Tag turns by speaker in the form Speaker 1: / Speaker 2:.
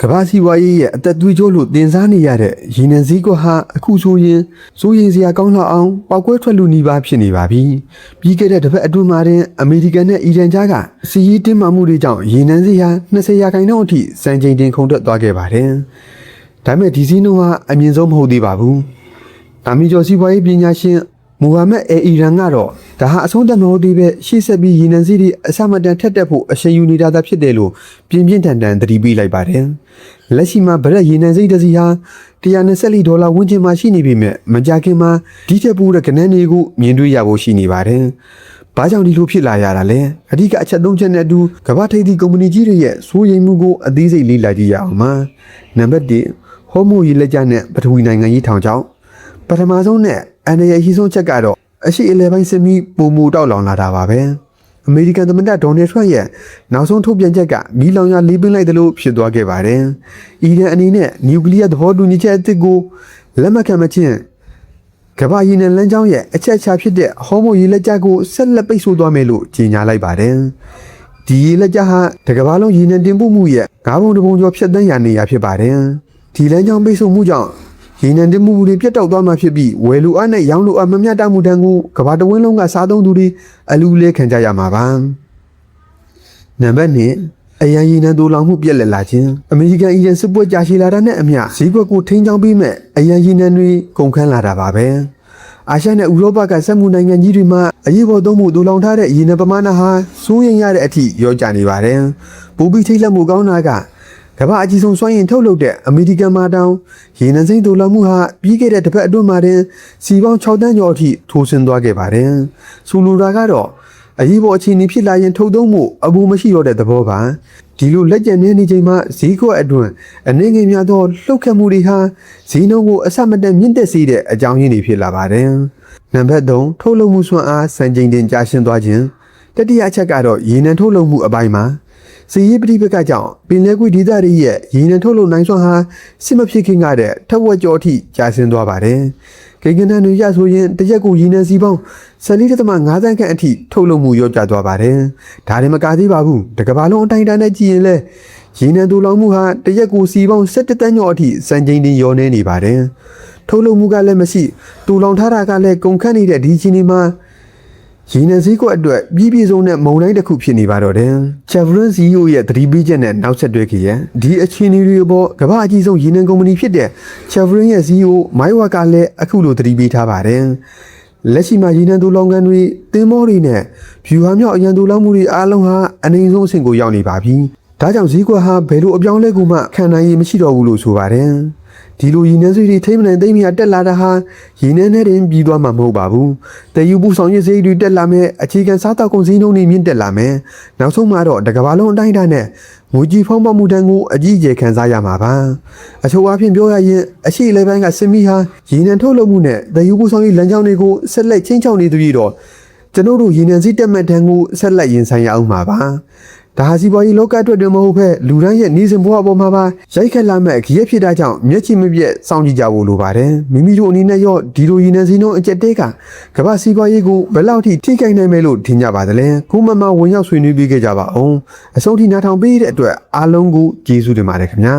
Speaker 1: ကဘာစီဝါရေးရဲ့အသက်သွေးကြောလို့တင်စားနေရတဲ့ရေနံစည်းကွက်ဟာအခုဆိုရင်စိုးရင်စရာကောင်းလောက်အောင်ပောက်ကွဲထွက်လူနီးပါးဖြစ်နေပါပြီ။ပြီးခဲ့တဲ့တစ်ပတ်အတွင်းမှာတင်အမေရိကန်နဲ့အီရန်ကြားကစီးရီးတင်းမာမှုတွေကြောင့်ရေနံစည်းဟာ20ရာခိုင်နှုန်းအထိစံချိန်တင်ခုန်တက်သွားခဲ့ပါတယ်။ဒါပေမဲ့ဒီစည်းနှုန်းဟာအမြင့်ဆုံးမဟုတ်သေးပါဘူး။တာမီကျော်စီဝါရေးပညာရှင်မူဟာမက်အီရန်ကတော့ဒါဟာအဆုံးသတ်မဟုတ်သေးပဲရှေ့ဆက်ပြီးရေနံစည်းတွေအစမတန်ထက်တက်ဖို့အရှိန်ယူနေတာသာဖြစ်တယ်လို့ပြင်းပြင်းထန်ထန်သတိပေးလိုက်ပါတယ်။လက်ရှိမှာဗရက်ရေနံစည်းတစ်စီးဟာ$124ဝန်းကျင်မှာရှိနေပြီမြဲမကြခင်မှာဒီထက်ပိုတဲ့ကဏ္ဍတွေကိုမြင်တွေ့ရဖို့ရှိနေပါတယ်။ဘာကြောင့်ဒီလိုဖြစ်လာရတာလဲ။အဓိကအချက်၃ချက်နဲ့အတူကမ္ဘာထိပ်သီးကုမ္ပဏီကြီးတွေရဲ့စိုးရိမ်မှုကိုအသေးစိတ်လေ့လာကြည့်ရအောင်ပါ။နံပါတ်1ဟော်မိုရေလက်ကျနဲ့ပထဝီနိုင်ငံရေးထောင်ချောက်ပထမဆုံးနဲ့အန်ရရဲ့အရှိဆုံးချက်ကတော့အရှိအလဲပိုင်းစစ်မီးပုံမူတောက်လောင်လာတာပါပဲအမေရိကန်သမ္မတဒေါ်နယ်ထရန့်ရဲ့နောက်ဆုံးထုတ်ပြန်ချက်ကမီးလောင်ရလေးပင်းလိုက်တယ်လို့ဖြစ်သွားခဲ့ပါတယ်အီရန်အနေနဲ့နျူကလ িয়ার သဘောတူညီချက်အသစ်ကိုလက်မှတ်ခံမချင်းကမ္ဘာရေနံလမ်းကြောင်းရဲ့အချက်အချာဖြစ်တဲ့ဟော်မိုရေလက်ကျကိုဆက်လက်ပိတ်ဆို့သွားမယ်လို့ကြေညာလိုက်ပါတယ်ဒီရေလက်ကျဟာတကမ္ဘာလုံးရေနံတင်ပို့မှုရဲ့9ပုံ1ပုံကျော်ဖြတ်သန်းရနေရဖြစ်ပါတယ်ဒီလမ်းကြောင်းပိတ်ဆို့မှုကြောင့်ရေနံတင်မှုတွေပြတ်တောက်သွားမှဖြစ်ပြီးဝယ်လူအားနဲ့ရောင်းလူအားမမျှတမှုတန်းကိုကမ္ဘာတဝန်းလုံးကစားသုံးသူတွေအလူလဲခံကြရမှာပါနံပါတ်2အရန်ရေနံတိုးလောင်မှုပြက်လက်လာခြင်းအမေရိကန်အီရန်စစ်ပွဲကြာရှည်လာတာနဲ့အမျှဈေးကွက်ကိုထိန်းချောင်းပေးမဲ့အရန်ရေနံတွေကုန်ခန်းလာတာပါပဲအာရှနဲ့ဥရောပကစက်မှုနိုင်ငံကြီးတွေမှာအရေးပေါ်သုံးမှုတိုးလောင်ထားတဲ့ရေနံပမာဏဟာစိုးရိမ်ရတဲ့အထိရောကျနေပါတယ်ပိုပြီးထိတ်လန့်မှုကောင်းတာကကမ္ဘာအကြီးဆုံးစွမ်းရည်ထုတ်လုပ်တဲ့အမေရိကန်မှာတောင်ရေနံစိမ်းတိုးလောင်မှုဟာပြီးခဲ့တဲ့တစ်ပတ်အတွင်းမှာတင်စီပေါင်း6တန်းကျော်အထိထိုးဆင်းသွားခဲ့ပါတယ်။ဆိုလိုတာကတော့အရေးပေါ်အခြေအနေဖြစ်လာရင်ထုတ်သုံးမှုအဘူမရှိတော့တဲ့သဘောပါ။ဒီလိုလက်ကျန်နေချိန်မှာဈေးကွက်အတွင်းအနေငယ်များသောလှုပ်ခတ်မှုတွေဟာဈေးနှုန်းကိုအဆမတန်မြင့်တက်စေတဲ့အကြောင်းရင်းတွေဖြစ်လာပါတယ်။နံပါတ်3ထုတ်လုပ်မှုစွမ်းအားစံချိန်တင်ကျဆင်းသွားခြင်းတတိယအချက်ကတော့ရေနံထုတ်လုပ်မှုအပိုင်းမှာစီးရီးပဋိပက္ခကြောင့်ပင်လယ်ကွေ့ဒေသတွေရဲ့ရေနံထုတ်လုပ်နိုင်စွမ်းဟာစစ်မဖြစ်ခင်ကတဲ့ထက်ဝက်ကျော်အထိကျဆင်းသွားပါတယ်။ကိန်းဂဏန်းတွေရဆိုရင်တစ်ရက်ကိုရေနံစီပေါင်း14.5 သန်းခန့်အထိထုတ်လုပ်မှုရောကျသွားပါတယ်။ဒါရင်မကသေးပါဘူး။တကမ္ဘာလုံးအတိုင်းအတာနဲ့ကြည့်ရင်လည်းရေနံတိုးလောင်မှုဟာတစ်ရက်ကိုစီပေါင်း17တန်းကျော်အထိစံချိန်တင်လျော့နေနေပါတယ်။ထုတ်လုပ်မှုကလည်းမရှိတိုးလောင်ထားတာကလည်းကုန်ခန့်နေတဲ့ဒီချိန်ဒီမှာရေနံစည်းကွက်အတွက်ပြည်ပြည့်စုံတဲ့မုံတိုင်းတစ်ခုဖြစ်နေပါတော့တယ်။ Chevron CEO ရဲ့သတိပေးချက်နဲ့နောက်ဆက်တွဲခဲ့ရဒီအခြေအနေတွေပေါ်ကမ္ဘာအကြီးဆုံးရေနံကုမ္ပဏီဖြစ်တဲ့ Chevron ရဲ့ CEO မိုင်းဝါကလည်းအခုလိုသတိပေးထားပါတယ်။လက်ရှိမှာရေနံတိုးလောင်ကန်တွေတင်မောတွေနဲ့ဖြူဟာမြောက်အရန်တိုးလောင်မှုတွေအားလုံးဟာအနေအဆုံးအဆင့်ကိုရောက်နေပါပြီ။ဒါကြောင့်ဈေးကွက်ဟာဘယ်လိုအပြောင်းလဲကိုမှခံနိုင်ရမရှိတော့ဘူးလို့ဆိုပါတယ်။ဒီလိုရေနံစည်းတွေထိမ့်မနိုင်သိမ့်မရတက်လာတာဟာရေနံနဲ့တင်ပြီးသွားမှာမဟုတ်ပါဘူး။တည်ယူမှုဆောင်ရွက်စည်းတွေတက်လာမယ်အခြေခံစားတောက်ကုန်စည်းနှုန်းတွေမြင့်တက်လာမယ်။နောက်ဆုံးမှာတော့တကမ္ဘာလုံးအတိုင်းအတာနဲ့ငွေကြီးဖောင်းပွမှုတန်းကိုအကြီးအကျယ်ခံစားရမှာပါ။အချို့အဖြစ်ပြောရရင်အရှိလေပိုင်းကစစ်မီးဟာရေနံထုတ်လုပ်မှုနဲ့တည်ယူမှုဆောင်ရွက်လမ်းကြောင်းတွေကိုဆက်လက်ချင်းချောက်နေသူပြီးတော့ကျွန်တော်တို့ရေနံစည်းတက်မှတ်တန်းကိုဆက်လက်ရင်ဆိုင်ရအောင်ပါပါ။ဒါဟာစီးပွားရေးလောကအတွက်တင်မဟုတ်ဘဲလူတိုင်းရဲ့နေစဉ်ဘဝပေါ်မှာပါရိုက်ခတ်လာမဲ့ခရီးဖြစ်တာကြောင့်မျက်ခြေမပြတ်စောင့်ကြည့်ကြဖို့လိုပါတယ်မိမိတို့အနေနဲ့ရောဒီလိုရင်းနှီးစည်းနှုန်းအကျက်တဲကကမ္ဘာစီးပွားရေးကိုဘယ်လောက်ထိထိခိုက်နိုင်မယ်လို့ထင်ကြပါသလဲခုမှဝင်ရောက်ဆွေးနွေးပေးခဲ့ကြပါအောင်အဆုံးထိနားထောင်ပေးတဲ့အတွက်အားလုံးကိုကျေးဇူးတင်ပါတယ်ခင်ဗျာ